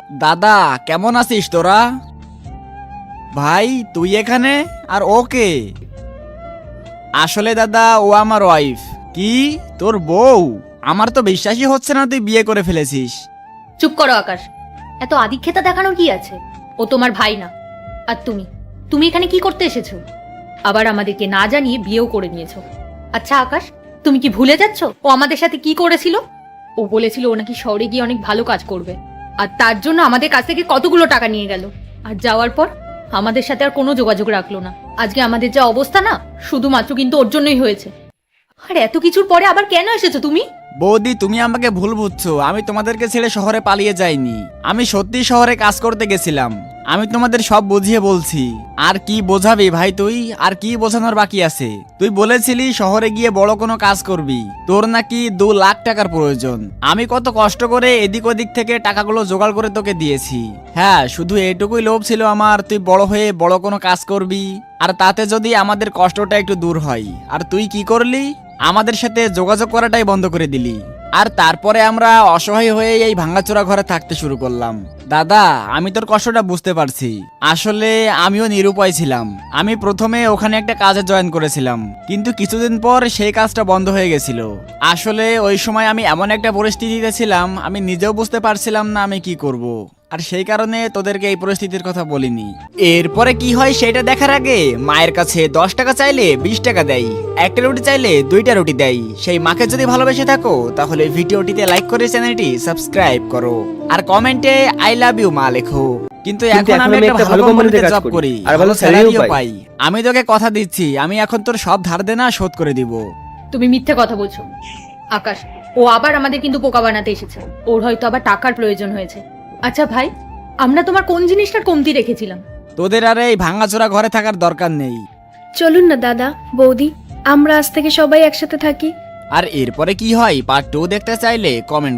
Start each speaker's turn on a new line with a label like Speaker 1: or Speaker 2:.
Speaker 1: দাদা কেমন আছিস তোরা? ভাই তুই এখানে আর ওকে? আসলে দাদা ও আমার ওয়াইফ। কি তোর বউ? আমার তো বিশ্বাসই হচ্ছে না তুই বিয়ে করে ফেলেছিস।
Speaker 2: চুপ করো আকাশ, এত আদিক্ষেতা দেখানোর কি আছে? ও তোমার ভাই না। আর তুমি এখানে কি করতে এসেছো? আবার আমাদেরকে না জানিয়ে বিয়েও করে নিয়েছো। আচ্ছা আকাশ, তুমি কি ভুলে যাচ্ছ ও আমাদের সাথে কি করেছিল? ও বলেছিল ও নাকি শহরে গিয়ে অনেক ভালো কাজ করবে, আর তার জন্য আমাদের কাছ থেকে কতগুলো টাকা নিয়ে গেল। আর যাওয়ার পর আমাদের সাথে আর কোনো যোগাযোগ রাখলো না। আজকে আমাদের যা অবস্থা না, শুধুমাত্র কিন্তু ওর জন্যই হয়েছে। আর এত কিছুর পরে আবার কেন এসেছো তুমি?
Speaker 1: বৌদি তুমি আমাকে ভুল বুঝছো, আমি তোমাদেরকে ছেড়ে শহরে পালিয়ে যাইনি। আমি সত্যি শহরে কাজ করতে গেছিলাম। আমি তোমাদের সব বুঝিয়ে বলছি। আর কি বোঝাবি ভাই তুই? আর কি বোঝানোর বাকি আছে? তুই বলেছিলি শহরে গিয়ে বড় কোনো কাজ করবি, তোর নাকি 2 লাখ টাকার প্রয়োজন। আমি কত কষ্ট করে এদিক ওদিক থেকে টাকাগুলো জোগাড় করে তোকে দিয়েছি। হ্যাঁ, শুধু এটুকুই লোভ ছিল আমার, তুই বড় হয়ে বড় কোনো কাজ করবি, আর তাতে যদি আমাদের কষ্টটা একটু দূর হয়। আর তুই কি করলি? আমাদের সাথে যোগাযোগ করাটাই বন্ধ করে দিলি। আর তারপরে আমরা অসহায় হয়ে এই ভাঙাচোরা ঘরে থাকতে শুরু করলাম। দাদা আমি তোর কষ্টটা বুঝতে পারছি। আসলে আমিও নিরুপায় ছিলাম। আমি প্রথমে ওখানে একটা কাজে জয়েন করেছিলাম, কিন্তু কিছুদিন পর সেই কাজটা বন্ধ হয়ে গেছিল। আসলে ওই সময় আমি এমন একটা পরিস্থিতিতে ছিলাম, আমি নিজেও বুঝতে পারছিলাম না আমি কি করব। আর সেই কারণে তোদেরকে এই পরিস্থিতির কথা বলিনি। এরপরে কি হয় সেটা দেখার আগে মায়ের কাছে 10 টাকা চাইলে 20 টাকা দেয়, একটা রুটি চাইলে 2টা রুটি দেয়। সেই মাকে যদি ভালোবেসে থাকো তাহলে ভিডিওটিতে লাইক করে চ্যানেলটি সাবস্ক্রাইব করো, আর কমেন্টে আই লাভ ইউ মা লেখো। কিন্তু এখন আমি একটা ভালো কোম্পানিতে জব করি আর ভালো স্যালারিও পাই। আমি তোকে কথা দিচ্ছি, আমি এখন তোর সব ধার দেনা শোধ করে দিব।
Speaker 2: তুমি মিথ্যে কথা বলছো আকাশ। ও আবার আমাদের কিন্তু বোকা বানাতে এসেছে। ওর হয়তো আবার টাকার প্রয়োজন হয়েছে। আচ্ছা ভাই, আমরা তোমার কোন জিনিসটার কমতি রেখেছিলাম?
Speaker 1: তোদের আর এই ভাঙাচোরা ঘরে থাকার দরকার নেই।
Speaker 3: চলুন না দাদা বৌদি, আমরা আজ থেকে সবাই একসাথে থাকি।
Speaker 1: আর এরপরে কি হয় পার্ট 2 দেখতে চাইলে কমেন্ট